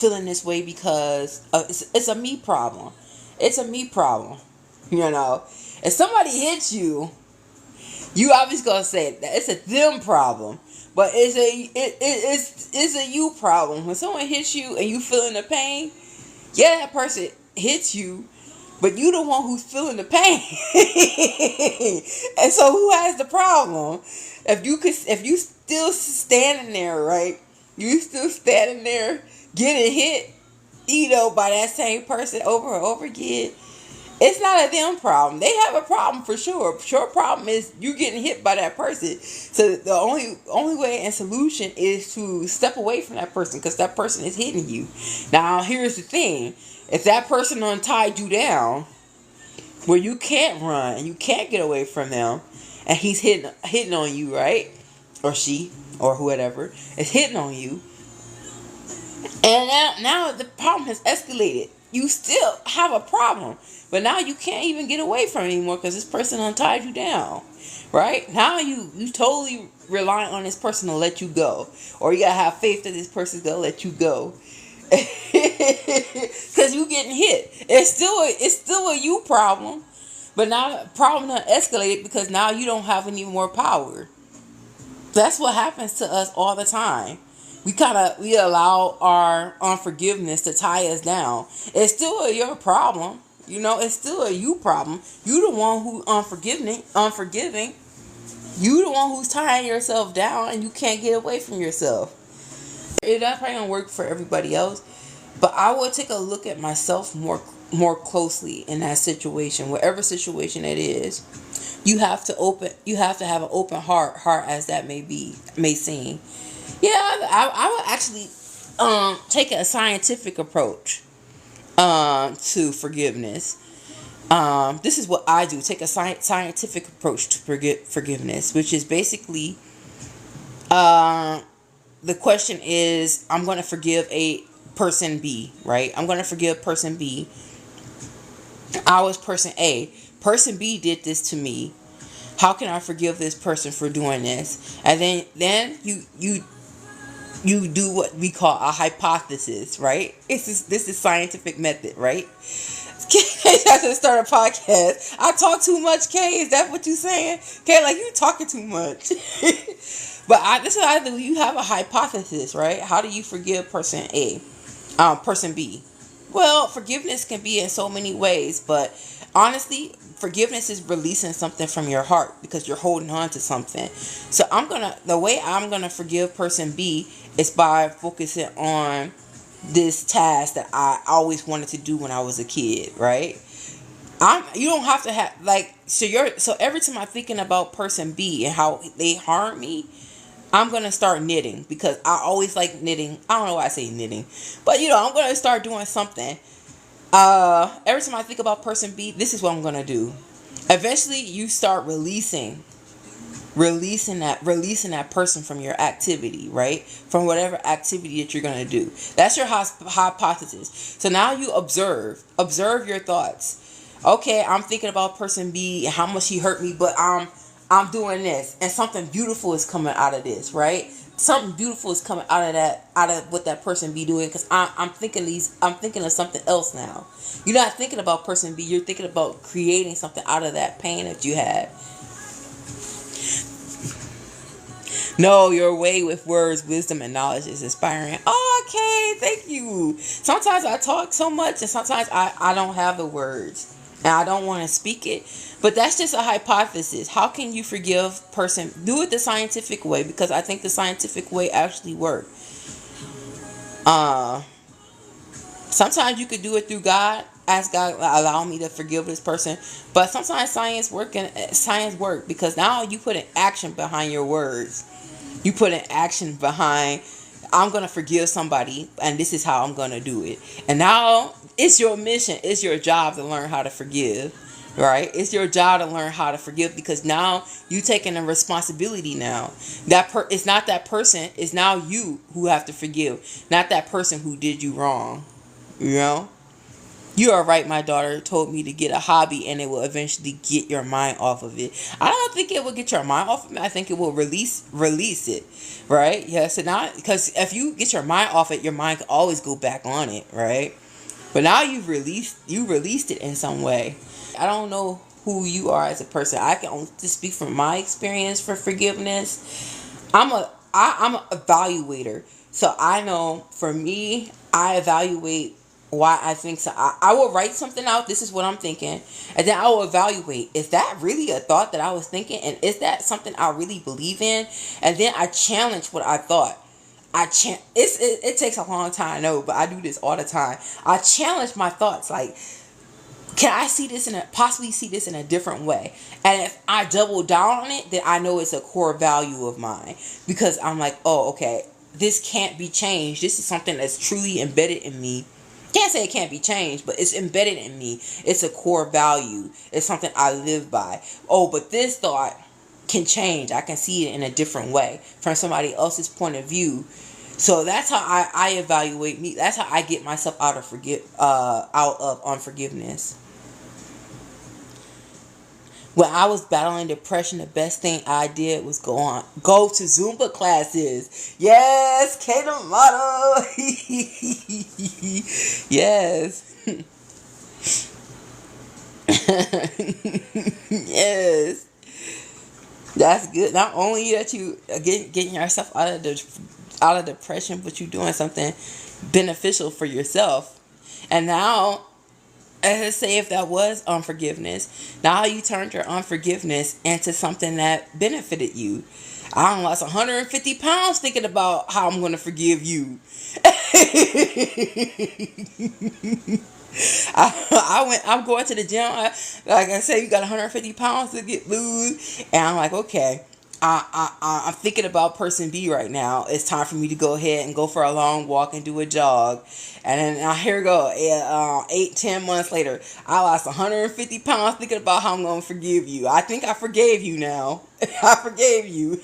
feeling this way because it's a me problem. It's a me problem. You know, if somebody hits you, you obviously gonna say that it's a them problem, but it's a you problem. When someone hits you and you feeling the pain, yeah, that person hits you, but you the one who's feeling the pain. And so who has the problem? If you still standing there, right? You still standing there getting hit, by that same person over and over again. It's not a them problem. They have a problem for sure. Sure problem is you getting hit by that person. So the only way and solution is to step away from that person because that person is hitting you. Now here's the thing: if that person untied you down, where you can't run and you can't get away from them, and he's hitting on you, right? Or she or whoever is hitting on you, and now the problem has escalated. You still have a problem, but now you can't even get away from it anymore because this person untied you down, right? Now you totally rely on this person to let you go, or you gotta have faith that this person's gonna let you go, because you getting hit. It's still a you problem, but now the problem done escalated because now you don't have any more power. That's what happens to us all the time. We allow our unforgiveness to tie us down. It's still your problem. It's still a you problem. You the one who unforgiving. You the one who's tying yourself down and you can't get away from yourself. That's probably gonna work for everybody else. But I will take a look at myself more closely in that situation, whatever situation it is. You have to have an open heart as that may seem. Yeah, I would actually take a scientific approach to forgiveness. This is what I do. Take a scientific approach to forgiveness, which is basically the question is, I'm going to forgive a person B, right? I'm going to forgive person B. I was person A. Person B did this to me. How can I forgive this person for doing this? And then you do what we call a hypothesis, right? This is scientific method, right? Kay has to start a podcast. I talk too much, Kay. Is that what you saying? Kay, like you talking too much. But this is what I do. You have a hypothesis, right? How do you forgive person A? Person B. Well, forgiveness can be in so many ways, but honestly, forgiveness is releasing something from your heart because you're holding on to something. So the way I'm gonna forgive person B is by focusing on this task that I always wanted to do when I was a kid, right? You don't have to have so every time I'm thinking about person B and how they harm me, I'm gonna start knitting because I always like knitting. I don't know why I say knitting, but I'm gonna start doing something. Every time I think about person B, this is what I'm gonna do. Eventually, you start releasing that person from your activity, right? From whatever activity that you're gonna do. That's your hypothesis. So now you observe your thoughts. Okay, I'm thinking about person B and how much he hurt me, but I'm doing this, and something beautiful is coming out of this, right? Something beautiful is coming out of what that person be doing, because I'm thinking of something else now. You're not thinking about person B. You're thinking about creating something out of that pain that you had. No, your way with words, wisdom, and knowledge is inspiring. Oh, okay, thank you. Sometimes I talk so much, and sometimes I don't have the words, and I don't want to speak it. But that's just a hypothesis. How can you forgive person? Do it the scientific way, because I think the scientific way actually works. Sometimes you could do it through God. Ask God, allow me to forgive this person. But sometimes science work because now you put an action behind your words. You put an action behind, I'm going to forgive somebody, and this is how I'm going to do it. And now it's your mission. It's your job to learn how to forgive, right? It's your job to learn how to forgive, because now you taking a responsibility now. It's not that person. It's now you who have to forgive, not that person who did you wrong. You You are right. My daughter told me to get a hobby and it will eventually get your mind off of it. I don't think it will get your mind off of it. I think it will release it. Right? Yes, and not because if you get your mind off it, your mind can always go back on it, right? But now you released it in some way. I don't know who you are as a person. I can only just speak from my experience for forgiveness. I'm a evaluator. So I know for me, I evaluate why I think so. I will write something out. This is what I'm thinking. And then I will evaluate, is that really a thought that I was thinking? And is that something I really believe in? And then I challenge what I thought. It takes a long time, I know, but I do this all the time. I challenge my thoughts. Like, can I possibly see this in a different way? And if I double down on it, then I know it's a core value of mine, because I'm like, oh, okay, this can't be changed. This is something that's truly embedded in me. Can't say it can't be changed, but it's embedded in me. It's a core value. It's something I live by. Oh, but this thought can change. I can see it in a different way from somebody else's point of view. So that's how I evaluate me. That's how I get myself out of unforgiveness. When I was battling depression, the best thing I did was go to Zumba classes. Yes, K the model. Yes. Yes. That's good. Not only that you getting yourself out of depression, but you doing something beneficial for yourself. And now, let's say if that was unforgiveness, now you turned your unforgiveness into something that benefited you. I done lost 150 pounds thinking about how I'm going to forgive you. I'm going to the gym. Like I said, you got 150 pounds to get lose. And I'm like, okay, I'm thinking about person B right now. It's time for me to go ahead and go for a long walk and do a jog. And then now here we go. 8, 10 months later, I lost 150 pounds thinking about how I'm going to forgive you. I think I forgave you now. I forgave you.